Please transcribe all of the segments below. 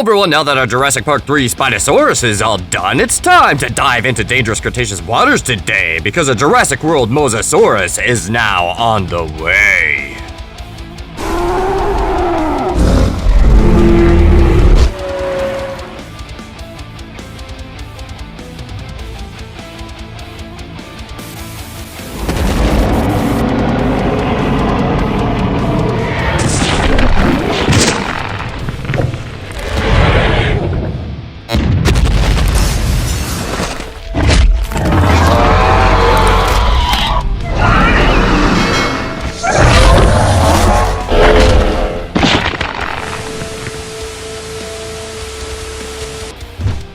everyone, now that our Jurassic Park 3 Spinosaurus is all done, it's time to dive into dangerous Cretaceous waters today, because a Jurassic World Mosasaurus is now on the way.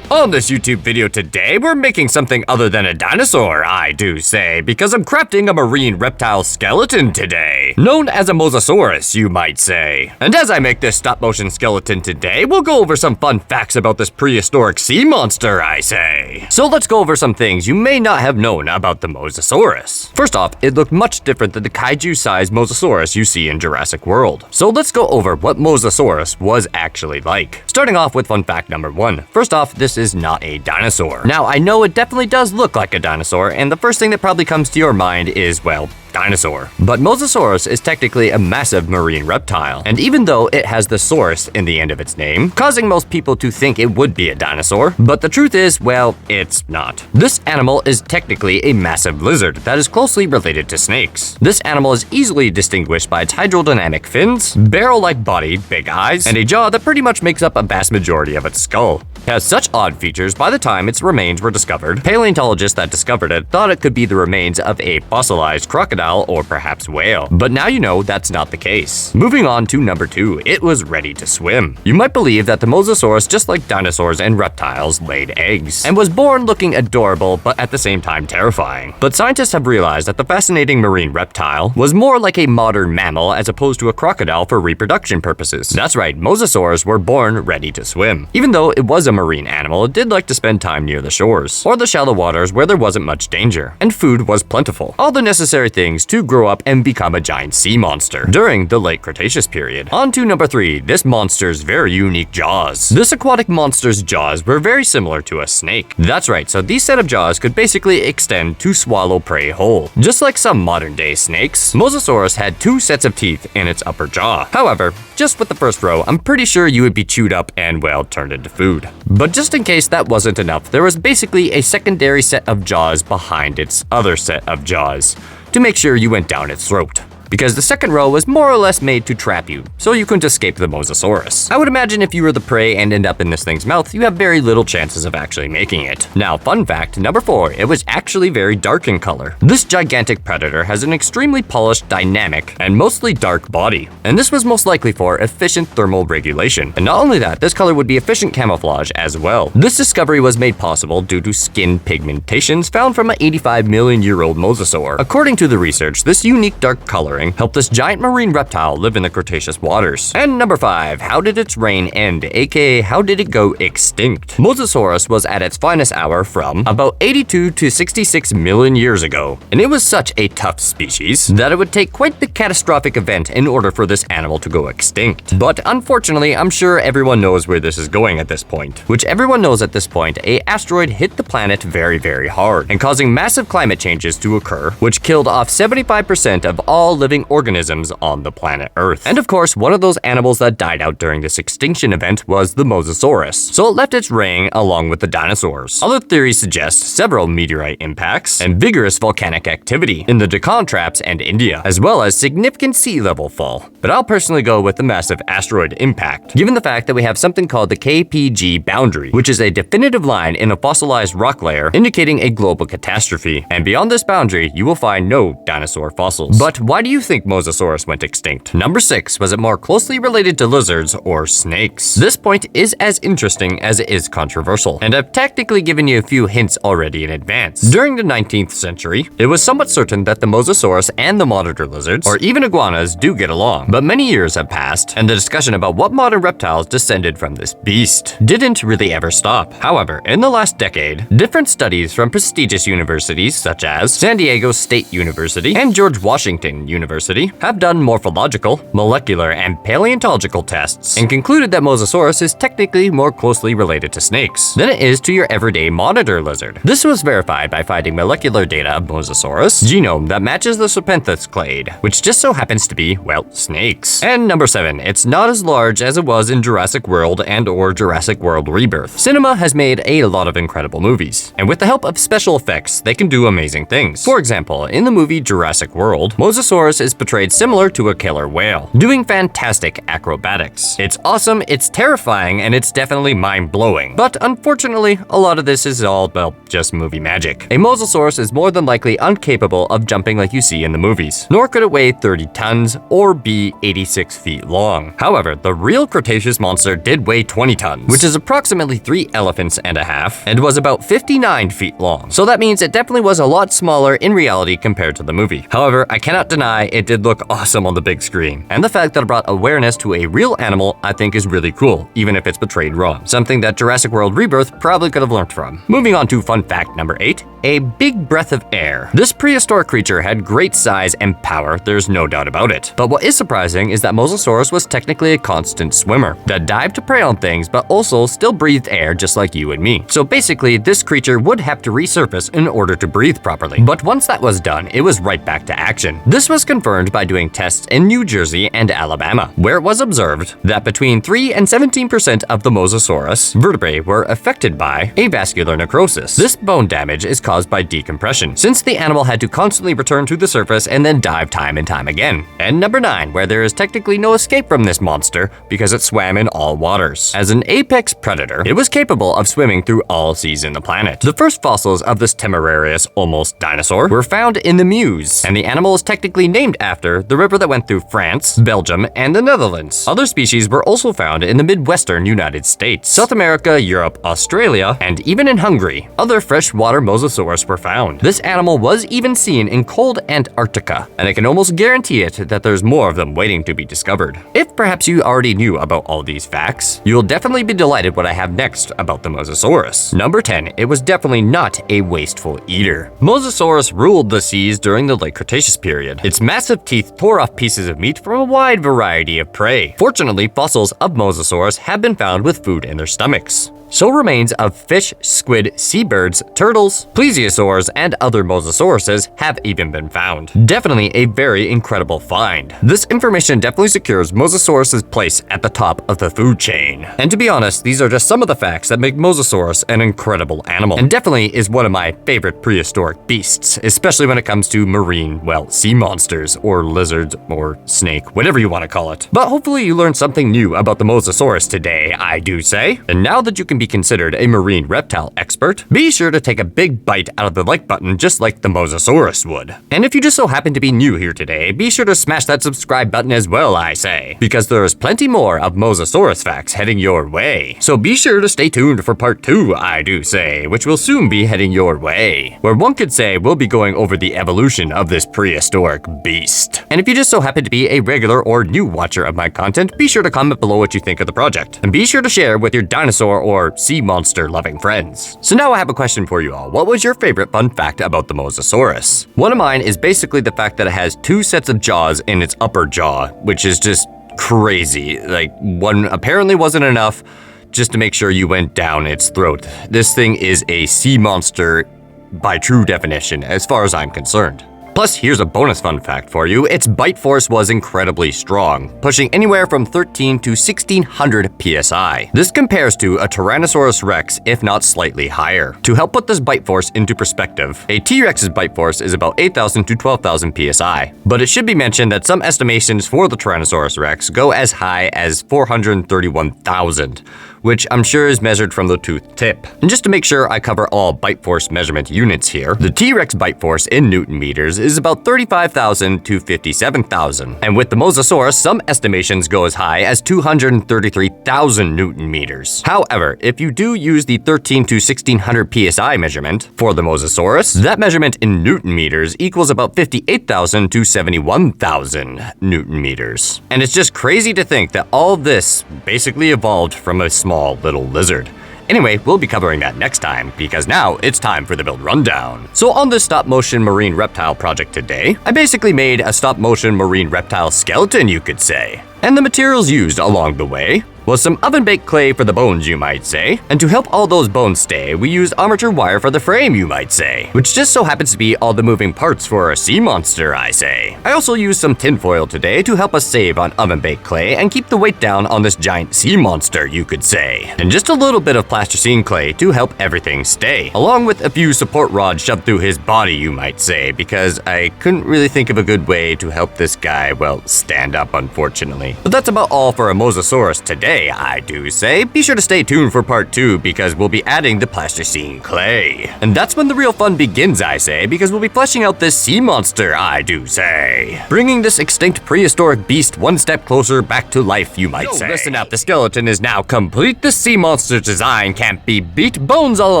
On this YouTube video today, we're making something other than a dinosaur, I do say, because I'm crafting a marine reptile skeleton today. Known as a Mosasaurus, you might say. And as I make this stop-motion skeleton today, we'll go over some fun facts about this prehistoric sea monster, I say. So let's go over some things you may not have known about the Mosasaurus. First off, it looked much different than the kaiju-sized Mosasaurus you see in Jurassic World. So let's go over what Mosasaurus was actually like. Starting off with fun fact number 1. First off, this is not a dinosaur. Now, I know it definitely does look like a dinosaur, and the first thing that probably comes to your mind is, well, dinosaur. But Mosasaurus is technically a massive marine reptile, and even though it has the saurus in the end of its name, causing most people to think it would be a dinosaur, but the truth is, well, it's not. This animal is technically a massive lizard that is closely related to snakes. This animal is easily distinguished by its hydrodynamic fins, barrel-like body, big eyes, and a jaw that pretty much makes up a vast majority of its skull. It has such odd features by the time its remains were discovered, paleontologists that discovered it thought it could be the remains of a fossilized crocodile or perhaps whale. But now you know that's not the case. Moving on to number 2, it was ready to swim. You might believe that the Mosasaurus, just like dinosaurs and reptiles, laid eggs, and was born looking adorable but at the same time terrifying. But scientists have realized that the fascinating marine reptile was more like a modern mammal as opposed to a crocodile for reproduction purposes. That's right, Mosasaurs were born ready to swim. Even though it was a marine animal, it did like to spend time near the shores, or the shallow waters where there wasn't much danger, and food was plentiful. All the necessary things to grow up and become a giant sea monster during the late Cretaceous period. On to number 3, this monster's very unique jaws. This aquatic monster's jaws were very similar to a snake. That's right, so these set of jaws could basically extend to swallow prey whole. Just like some modern day snakes, Mosasaurus had 2 sets of teeth in its upper jaw. However, just with the first row, I'm pretty sure you would be chewed up and, well, turned into food. But just in case that wasn't enough, there was basically a secondary set of jaws behind its other set of jaws to make sure you went down its throat, because the second row was more or less made to trap you, so you couldn't escape the Mosasaurus. I would imagine if you were the prey and end up in this thing's mouth, you have very little chances of actually making it. Now, fun fact number 4, it was actually very dark in color. This gigantic predator has an extremely polished, dynamic, and mostly dark body, and this was most likely for efficient thermal regulation. And not only that, this color would be efficient camouflage as well. This discovery was made possible due to skin pigmentations found from an 85-million-year-old mosasaur. According to the research, this unique dark color helped this giant marine reptile live in the Cretaceous waters. And number 5, how did its reign end, aka how did it go extinct? Mosasaurus was at its finest hour from about 82 to 66 million years ago, and it was such a tough species that it would take quite the catastrophic event in order for this animal to go extinct. But unfortunately, I'm sure everyone knows where this is going at this point. Which everyone knows at this point, an asteroid hit the planet very, very hard, and causing massive climate changes to occur, which killed off 75% of all living organisms on the planet Earth. And of course, one of those animals that died out during this extinction event was the Mosasaurus, so it left its reign along with the dinosaurs. Other theories suggest several meteorite impacts and vigorous volcanic activity in the Deccan Traps and India, as well as significant sea level fall. But I'll personally go with the massive asteroid impact, given the fact that we have something called the KPG boundary, which is a definitive line in a fossilized rock layer indicating a global catastrophe. And beyond this boundary, you will find no dinosaur fossils. But why do you think Mosasaurus went extinct? Number 6, was it more closely related to lizards or snakes? This point is as interesting as it is controversial, and I've technically given you a few hints already in advance. During the 19th century, it was somewhat certain that the Mosasaurus and the monitor lizards, or even iguanas, do get along. But many years have passed, and the discussion about what modern reptiles descended from this beast didn't really ever stop. However, in the last decade, different studies from prestigious universities such as San Diego State University and George Washington University University have done morphological, molecular, and paleontological tests and concluded that Mosasaurus is technically more closely related to snakes than it is to your everyday monitor lizard. This was verified by finding molecular data of Mosasaurus genome that matches the Serpenthes clade, which just so happens to be, well, snakes. And number 7, it's not as large as it was in Jurassic World and/or Jurassic World Rebirth. Cinema has made a lot of incredible movies, and with the help of special effects, they can do amazing things. For example, in the movie Jurassic World, Mosasaurus is portrayed similar to a killer whale, doing fantastic acrobatics. It's awesome, it's terrifying, and it's definitely mind-blowing. But unfortunately, a lot of this is all, well, just movie magic. A Mosasaurus is more than likely incapable of jumping like you see in the movies, nor could it weigh 30 tons or be 86 feet long. However, the real Cretaceous monster did weigh 20 tons, which is approximately 3 elephants and a half, and was about 59 feet long. So that means it definitely was a lot smaller in reality compared to the movie. However, I cannot deny it did look awesome on the big screen, and the fact that it brought awareness to a real animal I think is really cool, even if it's portrayed wrong. Something that Jurassic World Rebirth probably could have learned from. Moving on to fun fact number 8, a big breath of air. This prehistoric creature had great size and power, there's no doubt about it. But what is surprising is that Mosasaurus was technically a constant swimmer that dived to prey on things but also still breathed air just like you and me. So basically, this creature would have to resurface in order to breathe properly. But once that was done, it was right back to action. This was confirmed by doing tests in New Jersey and Alabama, where it was observed that between 3 and 17% of the Mosasaurus vertebrae were affected by avascular necrosis. This bone damage is caused by decompression, since the animal had to constantly return to the surface and then dive time and time again. And number 9, where there is technically no escape from this monster because it swam in all waters. As an apex predator, it was capable of swimming through all seas in the planet. The first fossils of this temerarious almost dinosaur were found in the Meuse, and the animal is technically named after the river that went through France, Belgium, and the Netherlands. Other species were also found in the Midwestern United States, South America, Europe, Australia, and even in Hungary. Other freshwater Mosasaurus were found. This animal was even seen in cold Antarctica, and I can almost guarantee it that there's more of them waiting to be discovered. If perhaps you already knew about all these facts, you will definitely be delighted what I have next about the Mosasaurus. Number 10, it was definitely not a wasteful eater. Mosasaurus ruled the seas during the late Cretaceous period. Its massive teeth tore off pieces of meat from a wide variety of prey. Fortunately, fossils of Mosasaurus have been found with food in their stomachs. So remains of fish, squid, seabirds, turtles, plesiosaurs, and other Mosasauruses have even been found. Definitely a very incredible find. This information definitely secures Mosasaurus's place at the top of the food chain. And to be honest, these are just some of the facts that make Mosasaurus an incredible animal, and definitely is one of my favorite prehistoric beasts, especially when it comes to marine, well, sea monsters, or lizards, or snake, whatever you want to call it. But hopefully you learned something new about the Mosasaurus today, I do say. And now that you can be considered a marine reptile expert, be sure to take a big bite out of the like button just like the Mosasaurus would. And if you just so happen to be new here today, be sure to smash that subscribe button as well, I say, because there is plenty more of Mosasaurus facts heading your way. So be sure to stay tuned for part 2, I do say, which will soon be heading your way, where one could say we'll be going over the evolution of this prehistoric beast. And if you just so happen to be a regular or new watcher of my content, be sure to comment below what you think of the project, and be sure to share with your dinosaur or sea monster loving friends. So now I have a question for you all. What was your favorite fun fact about the Mosasaurus? One of mine is basically the fact that it has 2 sets of jaws in its upper jaw, which is just crazy. Like, one apparently wasn't enough just to make sure you went down its throat. This thing is a sea monster by true definition, as far as I'm concerned. Plus, here's a bonus fun fact for you. Its bite force was incredibly strong, pushing anywhere from 13 to 1600 psi. This compares to a Tyrannosaurus Rex, if not slightly higher. To help put this bite force into perspective, a T-Rex's bite force is about 8,000 to 12,000 psi. But it should be mentioned that some estimations for the Tyrannosaurus Rex go as high as 431,000, which I'm sure is measured from the tooth tip. And just to make sure I cover all bite force measurement units here, the T-Rex bite force in Newton meters is about 35,000 to 57,000. And with the Mosasaurus, some estimations go as high as 233,000 Newton meters. However, if you do use the 13 to 1600 psi measurement for the Mosasaurus, that measurement in Newton meters equals about 58,000 to 71,000 Newton meters. And it's just crazy to think that all this basically evolved from a small little lizard. Anyway, we'll be covering that next time, because now it's time for the build rundown. So on this stop-motion marine reptile project today, I basically made a stop-motion marine reptile skeleton, you could say. And the materials used along the way was some oven-baked clay for the bones, you might say, and to help all those bones stay, we used armature wire for the frame, you might say, which just so happens to be all the moving parts for a sea monster, I say. I also used some tinfoil today to help us save on oven-baked clay and keep the weight down on this giant sea monster, you could say. And just a little bit of plasticine clay to help everything stay, along with a few support rods shoved through his body, you might say, because I couldn't really think of a good way to help this guy, well, stand up, unfortunately. But that's about all for a Mosasaurus today, I do say. Be sure to stay tuned for part 2 because we'll be adding the plasticine clay. And that's when the real fun begins, I say, because we'll be fleshing out this sea monster, I do say. Bringing this extinct prehistoric beast one step closer back to life, you might say. Listen up, the skeleton is now complete. The sea monster's design can't be beat. Bones all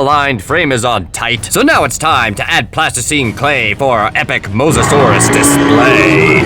aligned, frame is on tight. So now it's time to add plasticine clay for our epic Mosasaurus display.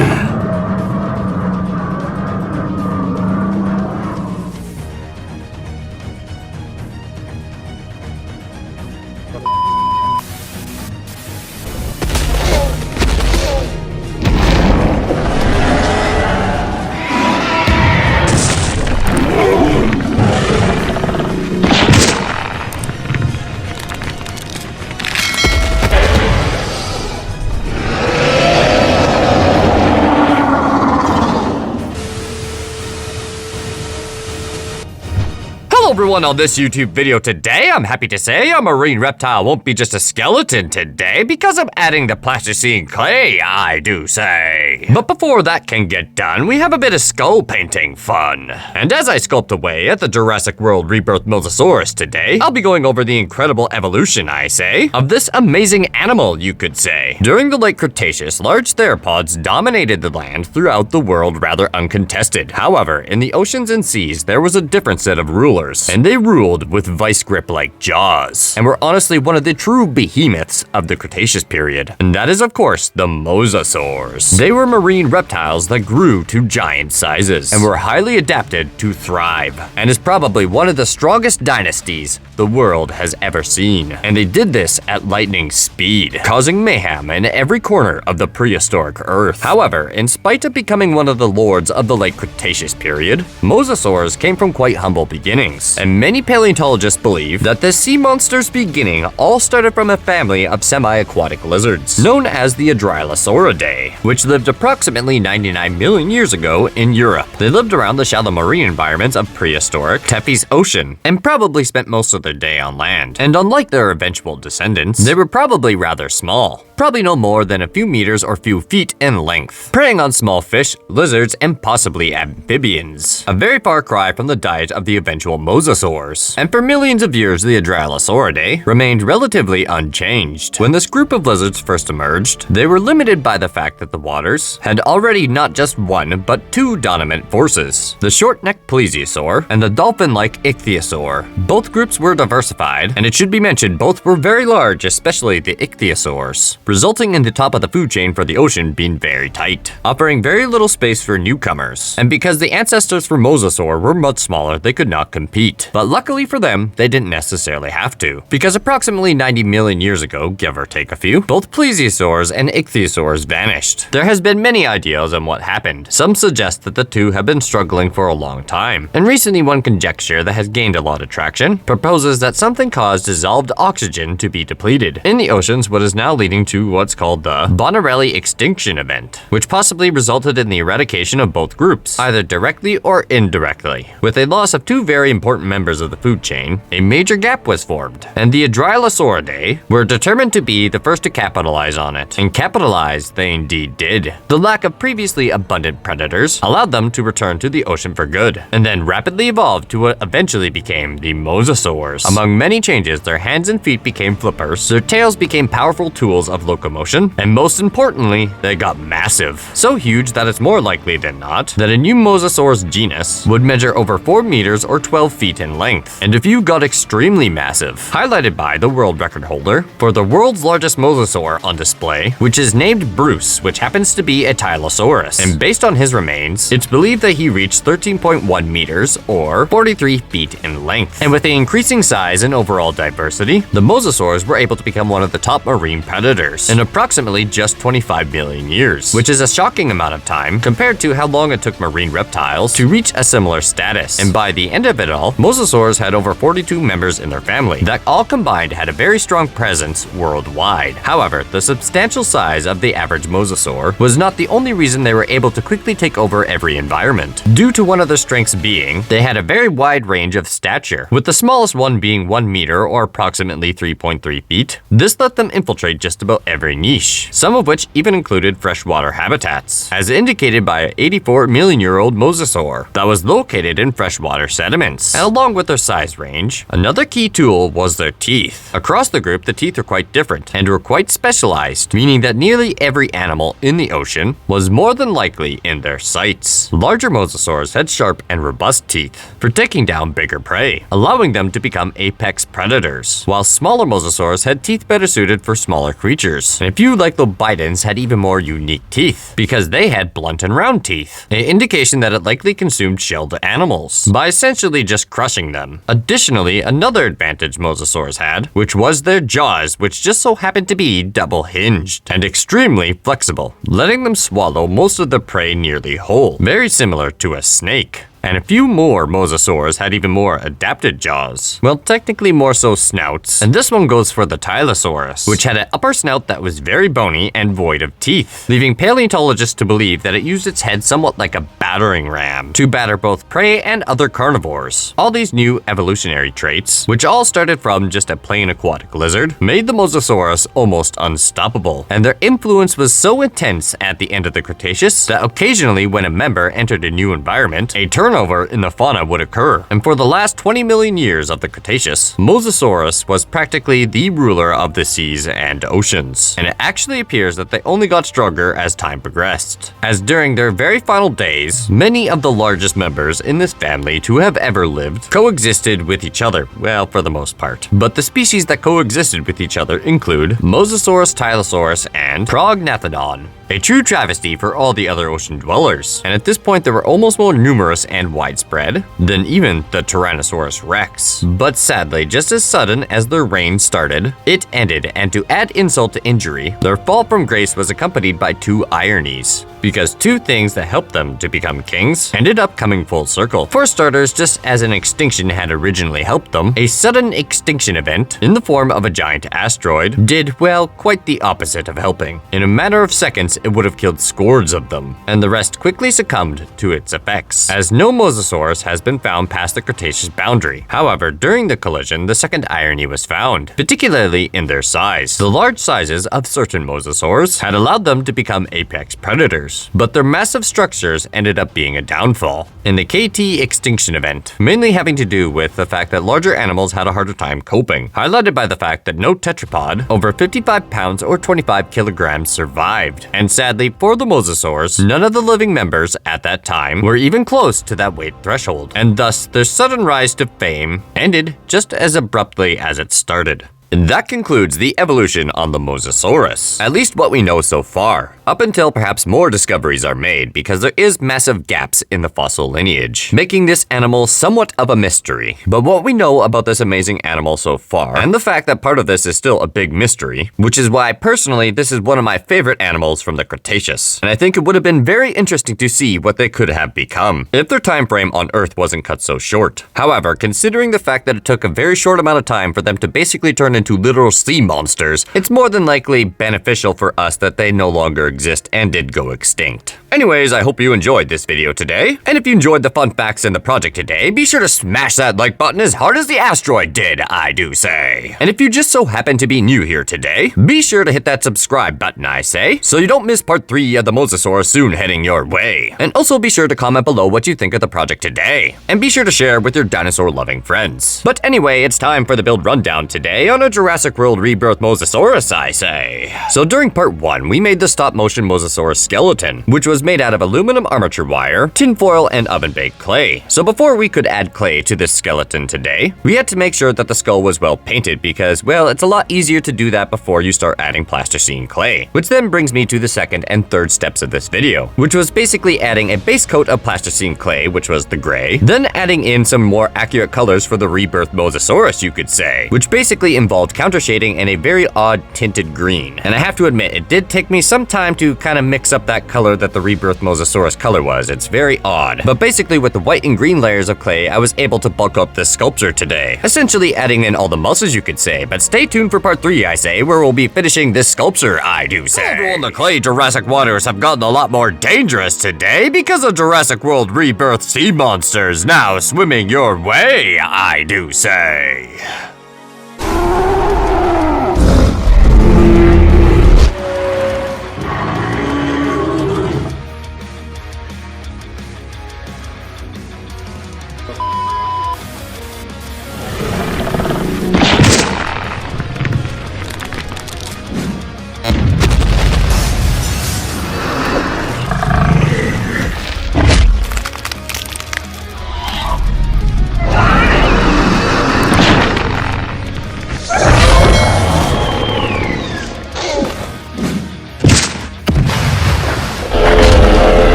Everyone on this YouTube video today, I'm happy to say a marine reptile won't be just a skeleton today because I'm adding the plasticine clay, I do say. But before that can get done, we have a bit of skull painting fun. And as I sculpt away at the Jurassic World Rebirth Mosasaurus today, I'll be going over the incredible evolution, I say, of this amazing animal, you could say. During the late Cretaceous, large theropods dominated the land throughout the world rather uncontested. However, in the oceans and seas, there was a different set of rulers. And they ruled with vice grip like jaws, and were honestly one of the true behemoths of the Cretaceous period. And that is, of course, the mosasaurs. They were marine reptiles that grew to giant sizes, and were highly adapted to thrive, and is probably one of the strongest dynasties the world has ever seen. And they did this at lightning speed, causing mayhem in every corner of the prehistoric Earth. However, in spite of becoming one of the lords of the late Cretaceous period, mosasaurs came from quite humble beginnings. And many paleontologists believe that the sea monster's beginning all started from a family of semi-aquatic lizards, known as the Adrilisauridae, which lived approximately 99 million years ago in Europe. They lived around the shallow marine environments of prehistoric Tethys Ocean, and probably spent most of their day on land. And unlike their eventual descendants, they were probably rather small, probably no more than a few meters or few feet in length, preying on small fish, lizards, and possibly amphibians. A very far cry from the diet of the eventual mosasaurs. And for millions of years, the Adrilisauridae remained relatively unchanged. When this group of lizards first emerged, they were limited by the fact that the waters had already not just one, but two dominant forces: the short-necked plesiosaur and the dolphin-like ichthyosaur. Both groups were diversified, and it should be mentioned both were very large, especially the ichthyosaurs, resulting in the top of the food chain for the ocean being very tight, offering very little space for newcomers. And because the ancestors for mosasaur were much smaller, they could not compete. But luckily for them, they didn't necessarily have to, because approximately 90 million years ago, give or take a few, both plesiosaurs and ichthyosaurs vanished. There has been many ideas on what happened. Some suggest that the two have been struggling for a long time, and recently one conjecture that has gained a lot of traction proposes that something caused dissolved oxygen to be depleted in the oceans, what is now leading to what's called the Bonarelli extinction event, which possibly resulted in the eradication of both groups, either directly or indirectly. With a loss of two very important members of the food chain, a major gap was formed, and the Adrilisauridae were determined to be the first to capitalize on it, and capitalize they indeed did. The lack of previously abundant predators allowed them to return to the ocean for good, and then rapidly evolved to what eventually became the mosasaurs. Among many changes, their hands and feet became flippers, their tails became powerful tools of locomotion, and most importantly, they got massive. So huge that it's more likely than not that a new mosasaurus genus would measure over 4 meters or 12 feet in length, and a few got extremely massive, highlighted by the world record holder for the world's largest mosasaur on display, which is named Bruce, which happens to be a Tylosaurus, and based on his remains, it's believed that he reached 13.1 meters or 43 feet in length. And with the increasing size and overall diversity, the mosasaurs were able to become one of the top marine predators in approximately just 25 million years, which is a shocking amount of time compared to how long it took marine reptiles to reach a similar status. And by the end of it all, mosasaurs had over 42 members in their family that all combined had a very strong presence worldwide. However, the substantial size of the average mosasaur was not the only reason they were able to quickly take over every environment, due to one of their strengths being they had a very wide range of stature, with the smallest one being 1 meter or approximately 3.3 feet. This let them infiltrate just about every niche, some of which even included freshwater habitats, as indicated by an 84-million-year-old mosasaur that was located in freshwater sediments. And along with their size range, another key tool was their teeth. Across the group, the teeth were quite different and were quite specialized, meaning that nearly every animal in the ocean was more than likely in their sights. Larger mosasaurs had sharp and robust teeth for taking down bigger prey, allowing them to become apex predators, while smaller mosasaurs had teeth better suited for smaller creatures. And a few like Lobidens had even more unique teeth, because they had blunt and round teeth, an indication that it likely consumed shelled animals by essentially just crushing them. Additionally, another advantage mosasaurs had, which was their jaws, which just so happened to be double hinged and extremely flexible, letting them swallow most of the prey nearly whole, very similar to a snake. And a few more mosasaurs had even more adapted jaws. Well, technically more so snouts. And this one goes for the Tylosaurus, which had an upper snout that was very bony and void of teeth, leaving paleontologists to believe that it used its head somewhat like a battering ram to batter both prey and other carnivores. All these new evolutionary traits, which all started from just a plain aquatic lizard, made the Mosasaurus almost unstoppable, and their influence was so intense at the end of the Cretaceous that occasionally when a member entered a new environment, a turnover in the fauna would occur. And for the last 20 million years of the Cretaceous, Mosasaurus was practically the ruler of the seas and oceans. And it actually appears that they only got stronger as time progressed, as during their very final days, many of the largest members in this family to have ever lived coexisted with each other, well, for the most part. But the species that coexisted with each other include Mosasaurus, Tylosaurus, and Prognathodon, a true travesty for all the other ocean dwellers. And at this point, they were almost more numerous and widespread than even the Tyrannosaurus Rex. But sadly, just as sudden as their reign started, it ended, and to add insult to injury, their fall from grace was accompanied by two ironies, because two things that helped them to become kings ended up coming full circle. For starters, just as an extinction had originally helped them, a sudden extinction event in the form of a giant asteroid did, well, quite the opposite of helping. In a matter of seconds, it would have killed scores of them, and the rest quickly succumbed to its effects, as no Mosasaurus has been found past the Cretaceous boundary. However, during the collision, the second irony was found, particularly in their size. The large sizes of certain Mosasaurs had allowed them to become apex predators, but their massive structures ended up being a downfall in the KT extinction event, mainly having to do with the fact that larger animals had a harder time coping, highlighted by the fact that no tetrapod over 55 pounds or 25 kilograms survived. And sadly for the Mosasaurs, none of the living members at that time were even close to that weight threshold, and thus their sudden rise to fame ended just as abruptly as it started. And that concludes the evolution on the Mosasaurus, at least what we know so far, up until perhaps more discoveries are made, because there is massive gaps in the fossil lineage, making this animal somewhat of a mystery. But what we know about this amazing animal so far, and the fact that part of this is still a big mystery, which is why personally this is one of my favorite animals from the Cretaceous, and I think it would have been very interesting to see what they could have become if their time frame on Earth wasn't cut so short. However, considering the fact that it took a very short amount of time for them to basically turn into literal sea monsters, it's more than likely beneficial for us that they no longer exist and did go extinct. Anyways, I hope you enjoyed this video today, and if you enjoyed the fun facts in the project today, be sure to smash that like button as hard as the asteroid did, I do say. And if you just so happen to be new here today, be sure to hit that subscribe button, I say, so you don't miss part 3 of the Mosasaur soon heading your way. And also be sure to comment below what you think of the project today, and be sure to share with your dinosaur-loving friends. But anyway, it's time for the build rundown today on a Jurassic World Rebirth Mosasaurus, I say. So during part 1, we made the stop-motion motion Mosasaurus skeleton, which was made out of aluminum armature wire, tinfoil, and oven-baked clay. So before we could add clay to this skeleton today, we had to make sure that the skull was well painted because, well, it's a lot easier to do that before you start adding plasticine clay. Which then brings me to the second and third steps of this video, which was basically adding a base coat of plasticine clay, which was the gray, then adding in some more accurate colors for the Rebirth Mosasaurus, you could say, which basically involved counter shading and a very odd tinted green. And I have to admit, it did take me some time to kind of mix up that color that the Rebirth Mosasaurus color was. It's very odd. But basically with the white and green layers of clay, I was able to bulk up this sculpture today, essentially adding in all the muscles, you could say. But stay tuned for part 3, I say, where we'll be finishing this sculpture, I do say. Over on the clay, Jurassic waters have gotten a lot more dangerous today because of Jurassic World Rebirth sea monsters now swimming your way, I do say.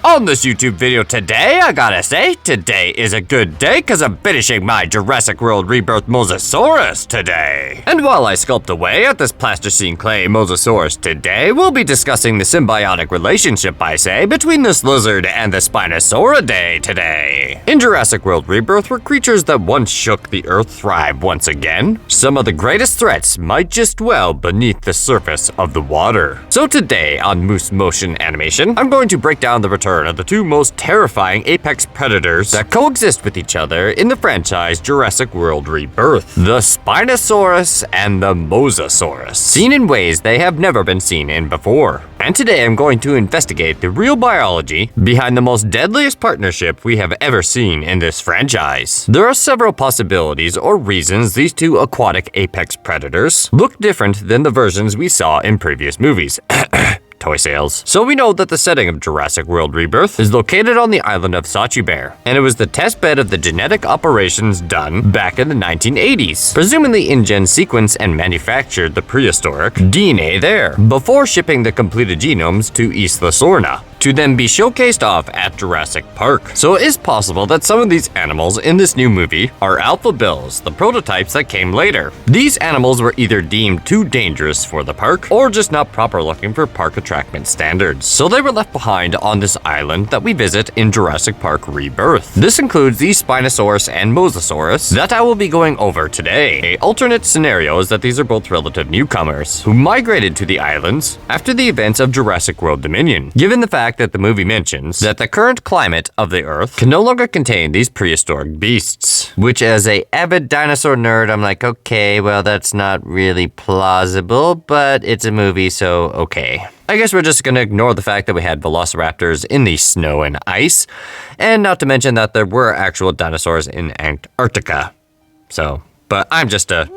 On this YouTube video today, I gotta say, today is a good day because I'm finishing my Jurassic World Rebirth Mosasaurus today. And while I sculpt away at this plasticine clay Mosasaurus today, we'll be discussing the symbiotic relationship, I say, between this lizard and the Spinosauridae today. In Jurassic World Rebirth, where creatures that once shook the earth thrive once again, some of the greatest threats might just dwell beneath the surface of the water. So today on Moose Motion Animation, I'm going to break down the return of the two most terrifying apex predators that coexist with each other in the franchise Jurassic World Rebirth, the Spinosaurus and the Mosasaurus, seen in ways they have never been seen in before. And today I'm going to investigate the real biology behind the most deadliest partnership we have ever seen in this franchise. There are several possibilities or reasons these two aquatic apex predators look different than the versions we saw in previous movies. Toy sales. So we know that the setting of Jurassic World Rebirth is located on the island of Sachi Bear, and it was the test bed of the genetic operations done back in the 1980s. Presumably InGen sequenced and manufactured the prehistoric DNA there, before shipping the completed genomes to Isla Sorna, to then be showcased off at Jurassic Park. So it is possible that some of these animals in this new movie are alpha bills, the prototypes that came later. These animals were either deemed too dangerous for the park, or just not proper looking for park attractment standards. So they were left behind on this island that we visit in Jurassic Park Rebirth. This includes the Spinosaurus and Mosasaurus that I will be going over today. A alternate scenario is that these are both relative newcomers who migrated to the islands after the events of Jurassic World Dominion, given the fact that the movie mentions that the current climate of the Earth can no longer contain these prehistoric beasts. Which, as a avid dinosaur nerd, I'm like, okay, well, that's not really plausible, but it's a movie, so okay. I guess we're just gonna ignore the fact that we had velociraptors in the snow and ice, and not to mention that there were actual dinosaurs in Antarctica. So, but I'm just a...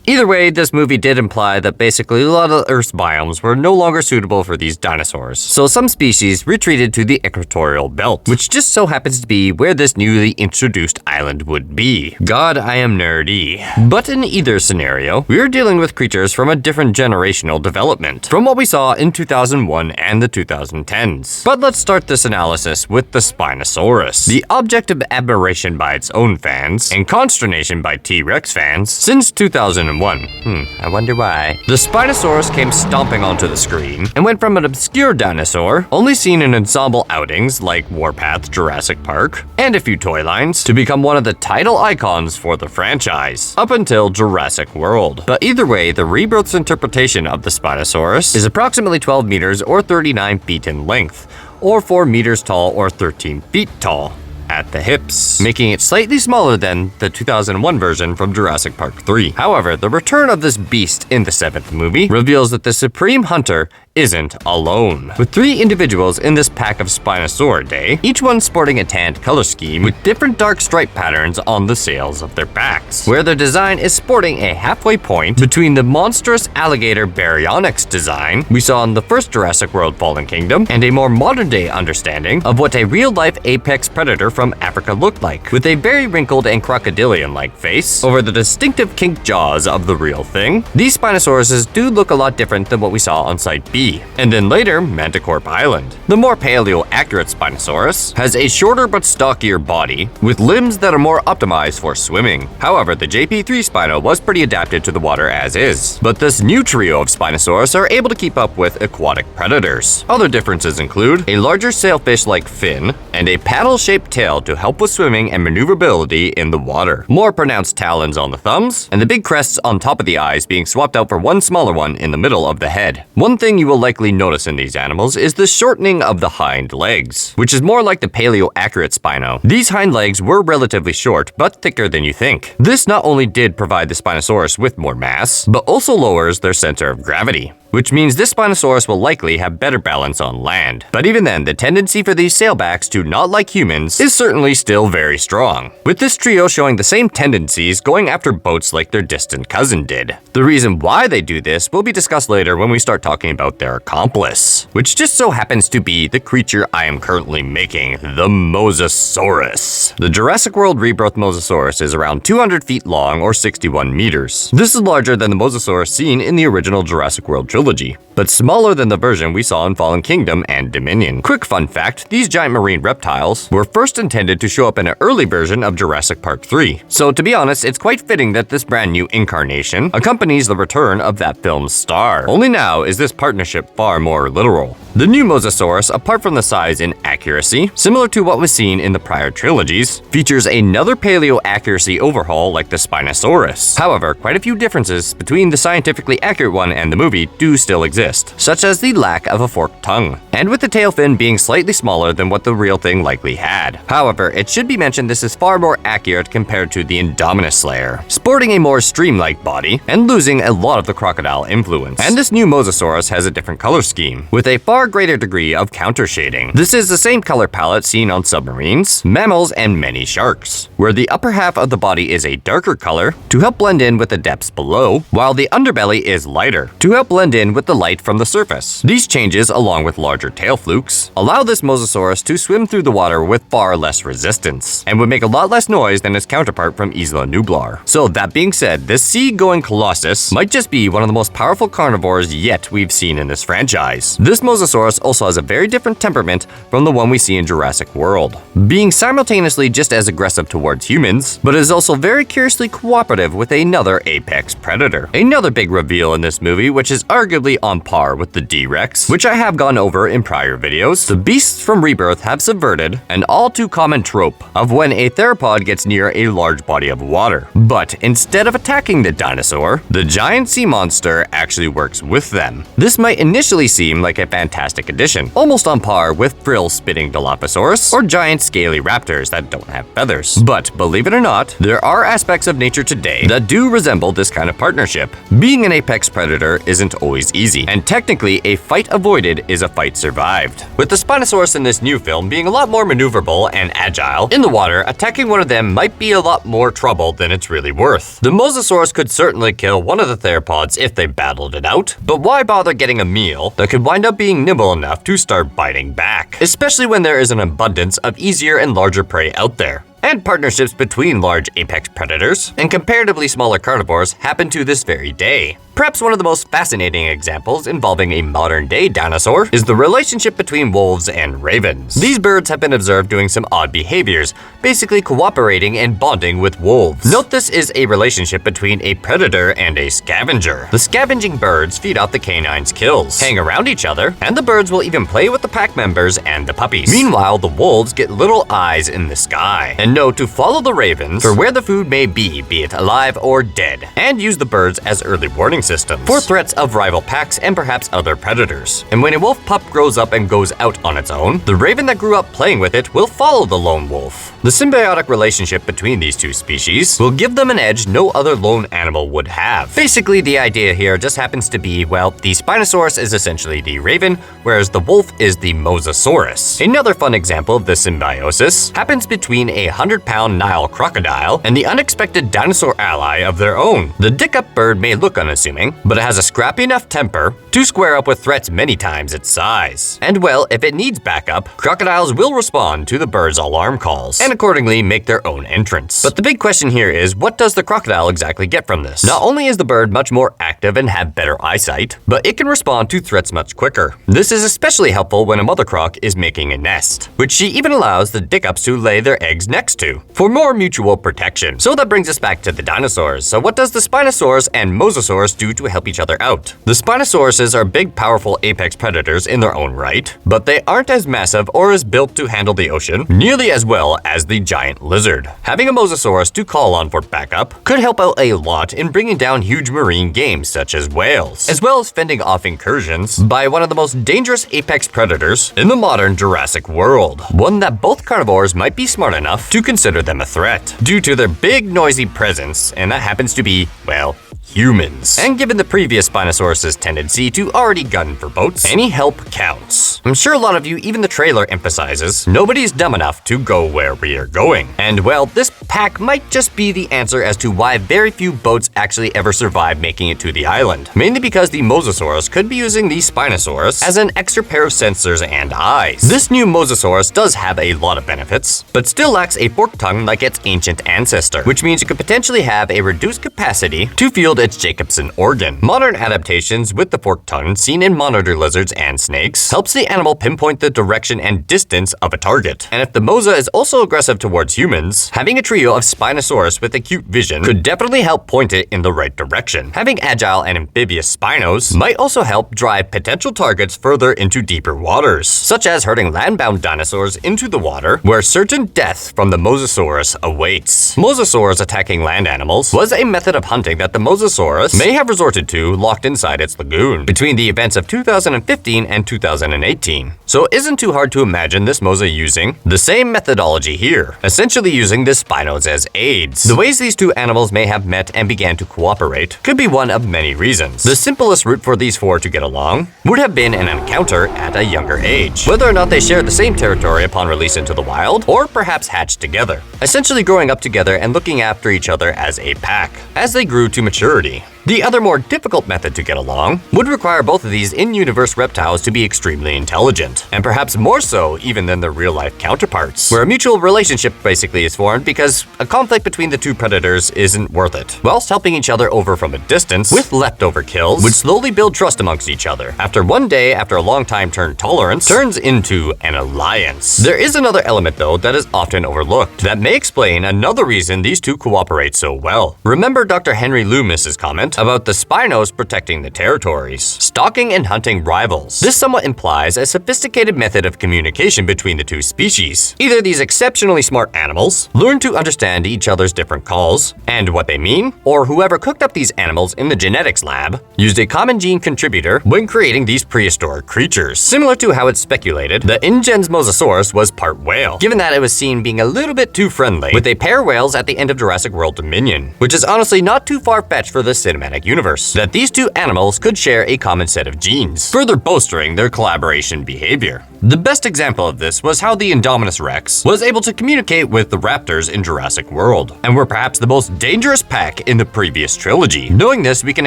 Either way, this movie did imply that basically a lot of Earth's biomes were no longer suitable for these dinosaurs. So some species retreated to the equatorial belt, which just so happens to be where this newly introduced island would be. God, I am nerdy. But in either scenario, we are dealing with creatures from a different generational development from what we saw in 2001 and the 2010s. But let's start this analysis with the Spinosaurus, the object of admiration by its own fans and consternation by T.Rex fans since 2001. I wonder why. The Spinosaurus came stomping onto the screen and went from an obscure dinosaur, only seen in ensemble outings like Warpath Jurassic Park, and a few toy lines, to become one of the title icons for the franchise, up until Jurassic World. But either way, the Rebirth's interpretation of the Spinosaurus is approximately 12 meters or 39 feet in length, or 4 meters tall or 13 feet tall. at the hips, making it slightly smaller than the 2001 version from Jurassic Park 3. However, the return of this beast in the 7th movie reveals that the Supreme Hunter isn't alone. With 3 individuals in this pack of Spinosauridae, each one sporting a tanned color scheme with different dark stripe patterns on the sails of their backs, where their design is sporting a halfway point between the monstrous alligator baryonyx design we saw in the first Jurassic World Fallen Kingdom and a more modern-day understanding of what a real-life apex predator from Africa looked like, with a very wrinkled and crocodilian-like face over the distinctive kinked jaws of the real thing. These Spinosauruses do look a lot different than what we saw on Site B, and then later Manticorp Island. The more paleo-accurate Spinosaurus has a shorter but stockier body, with limbs that are more optimized for swimming. However, the JP3 Spino was pretty adapted to the water as is, but this new trio of Spinosaurus are able to keep up with aquatic predators. Other differences include a larger sailfish-like fin and a paddle-shaped tail to help with swimming and maneuverability in the water, more pronounced talons on the thumbs, and the big crests on top of the eyes being swapped out for one smaller one in the middle of the head. One thing you will likely notice in these animals is the shortening of the hind legs, which is more like the paleo-accurate Spino. These hind legs were relatively short, but thicker than you think. This not only did provide the Spinosaurus with more mass, but also lowers their center of gravity, which means this Spinosaurus will likely have better balance on land. But even then, the tendency for these sailbacks to not like humans is certainly still very strong, with this trio showing the same tendencies going after boats like their distant cousin did. The reason why they do this will be discussed later when we start talking about their accomplice, which just so happens to be the creature I am currently making, the Mosasaurus. The Jurassic World Rebirth Mosasaurus is around 200 feet long or 61 meters. This is larger than the Mosasaurus seen in the original Jurassic World trilogy, but smaller than the version we saw in Fallen Kingdom and Dominion. Quick fun fact, these giant marine reptiles were first intended to show up in an early version of Jurassic Park 3. So to be honest, it's quite fitting that this brand new incarnation accompanies the return of that film's star. Only now is this partnership far more literal. The new Mosasaurus, apart from the size and accuracy, similar to what was seen in the prior trilogies, features another paleo-accuracy overhaul like the Spinosaurus. However, quite a few differences between the scientifically accurate one and the movie do still exist, such as the lack of a forked tongue, and with the tail fin being slightly smaller than what the real thing likely had. However, it should be mentioned this is far more accurate compared to the Indominus Slayer, sporting a more stream-like body and losing a lot of the crocodile influence. And this new Mosasaurus has a different color scheme, with a far greater degree of counter shading. This is the same color palette seen on submarines, mammals, and many sharks, where the upper half of the body is a darker color to help blend in with the depths below, while the underbelly is lighter to help blend in with the light from the surface. These changes, along with larger tail flukes, allow this Mosasaurus to swim through the water with far less resistance, and would make a lot less noise than its counterpart from Isla Nublar. So that being said, this sea-going colossus might just be one of the most powerful carnivores yet we've seen in this franchise. This Mosasaurus also has a very different temperament from the one we see in Jurassic World, being simultaneously just as aggressive towards humans, but is also very curiously cooperative with another apex predator. Another big reveal in this movie, which is arguably on par with the T.Rex, which I have gone over in prior videos, the beasts from Rebirth have subverted an all too common trope of when a theropod gets near a large body of water. But instead of attacking the dinosaur, the giant sea monster actually works with them. This might initially seem like a fantastic addition, almost on par with frill-spitting Dilophosaurus or giant scaly raptors that don't have feathers. But believe it or not, there are aspects of nature today that do resemble this kind of partnership. Being an apex predator isn't always easy, and technically a fight avoided is a fight survived, with the Spinosaurus in this new film being a lot more maneuverable and agile. In the water, attacking one of them might be a lot more trouble than it's really worth. The Mosasaurus could certainly kill one of the theropods if they battled it out, but why bother getting a meal that could wind up being nimble enough to start biting back, especially when there is an abundance of easier and larger prey out there. And partnerships between large apex predators and comparatively smaller carnivores happen to this very day. Perhaps one of the most fascinating examples involving a modern-day dinosaur is the relationship between wolves and ravens. These birds have been observed doing some odd behaviors, basically cooperating and bonding with wolves. Note this is a relationship between a predator and a scavenger. The scavenging birds feed off the canine's kills, hang around each other, and the birds will even play with the pack members and the puppies. Meanwhile, the wolves get little eyes in the sky and know to follow the ravens for where the food may be it alive or dead, and use the birds as early warning systems for threats of rival packs and perhaps other predators. And when a wolf pup grows up and goes out on its own, the raven that grew up playing with it will follow the lone wolf. The symbiotic relationship between these two species will give them an edge no other lone animal would have. Basically, the idea here just happens to be, well, the Spinosaurus is essentially the raven, whereas the wolf is the Mosasaurus. Another fun example of this symbiosis happens between a 100-pound Nile crocodile and the unexpected dinosaur ally of their own. The dick-up bird may look unassuming, but it has a scrappy enough temper to square up with threats many times its size. And well, if it needs backup, crocodiles will respond to the bird's alarm calls and accordingly make their own entrance. But the big question here is, what does the crocodile exactly get from this? Not only is the bird much more active and have better eyesight, but it can respond to threats much quicker. This is especially helpful when a mother croc is making a nest, which she even allows the dick-ups to lay their eggs next to, for more mutual protection. So that brings us back to the dinosaurs. So what does the Spinosaurus and Mosasaurus do to help each other out? The Spinosauruses are big, powerful apex predators in their own right, but they aren't as massive or as built to handle the ocean nearly as well as the giant lizard. Having a Mosasaurus to call on for backup could help out a lot in bringing down huge marine game such as whales, as well as fending off incursions by one of the most dangerous apex predators in the modern Jurassic world, one that both carnivores might be smart enough to consider them a threat due to their big noisy presence, and that happens to be, well, humans. And given the previous Spinosaurus' tendency to already gun for boats, any help counts. I'm sure a lot of you, even the trailer emphasizes, nobody's dumb enough to go where we are going. And well, this pack might just be the answer as to why very few boats actually ever survive making it to the island. Mainly because the Mosasaurus could be using the Spinosaurus as an extra pair of sensors and eyes. This new Mosasaurus does have a lot of benefits, but still lacks a forked tongue like its ancient ancestor, which means it could potentially have a reduced capacity to field its Jacobson organ. Modern adaptations with the forked tongue seen in monitor lizards and snakes helps the animal pinpoint the direction and distance of a target. And if the Mosa is also aggressive towards humans, having a trio of Spinosaurus with acute vision could definitely help point it in the right direction. Having agile and amphibious Spinos might also help drive potential targets further into deeper waters, such as herding land-bound dinosaurs into the water where certain death from the Mosasaurus awaits. Mosasaurs attacking land animals was a method of hunting that the Mosasaurus may have resorted to locked inside its lagoon between the events of 2015 and 2018. So it isn't too hard to imagine this Mosa using the same methodology here, essentially using the Spinos as aids. The ways these two animals may have met and began to cooperate could be one of many reasons. The simplest route for these four to get along would have been an encounter at a younger age, whether or not they shared the same territory upon release into the wild, or perhaps hatched together, essentially growing up together and looking after each other as a pack as they grew to maturity. The other more difficult method to get along would require both of these in-universe reptiles to be extremely intelligent, and perhaps more so even than their real-life counterparts, where a mutual relationship basically is formed because a conflict between the two predators isn't worth it, whilst helping each other over from a distance with leftover kills would slowly build trust amongst each other. After one day, after a long time tolerance turns into an alliance. There is another element though that is often overlooked that may explain another reason these two cooperate so well. Remember Dr. Henry Loomis's comment about the Spinos protecting the territories, stalking and hunting rivals. This somewhat implies a sophisticated method of communication between the two species. Either these exceptionally smart animals learn to understand each other's different calls and what they mean, or whoever cooked up these animals in the genetics lab used a common gene contributor when creating these prehistoric creatures. Similar to how it's speculated that InGen's Mosasaurus was part whale, given that it was seen being a little bit too friendly with a pair of whales at the end of Jurassic World Dominion, which is honestly not too far-fetched for the cinematic universe, that these two animals could share a common set of genes, further bolstering their collaboration behavior. The best example of this was how the Indominus Rex was able to communicate with the raptors in Jurassic World, and were perhaps the most dangerous pack in the previous trilogy. Knowing this, we can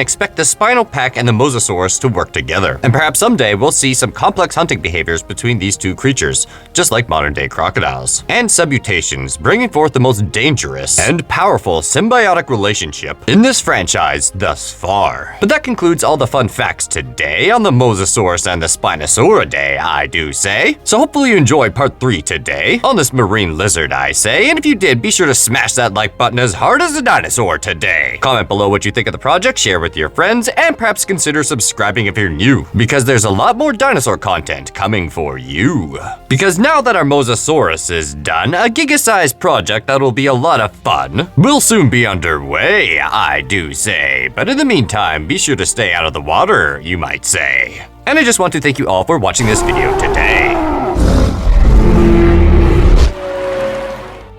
expect the Spino pack and the Mosasaurus to work together, and perhaps someday we'll see some complex hunting behaviors between these two creatures, just like modern-day crocodiles. And submutations, bringing forth the most dangerous and powerful symbiotic relationship in this franchise thus far. But that concludes all the fun facts today on the Mosasaurus and the Spinosauridae, I do say. say. So hopefully you enjoyed part 3 today on this marine lizard, I say. And if you did, be sure to smash that like button as hard as a dinosaur today. Comment below what you think of the project, share with your friends, and perhaps consider subscribing if you're new, because there's a lot more dinosaur content coming for you. Because now that our Mosasaurus is done, a giga-sized project that'll be a lot of fun will soon be underway, I do say. But in the meantime, be sure to stay out of the water, you might say. And I just want to thank you all for watching this video today.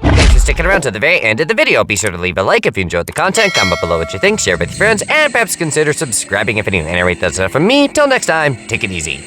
Thanks for sticking around to the very end of the video. Be sure to leave a like if you enjoyed the content, comment below what you think, share with your friends, and perhaps consider subscribing if you're new. And anyway, that's enough from me. Till next time, take it easy.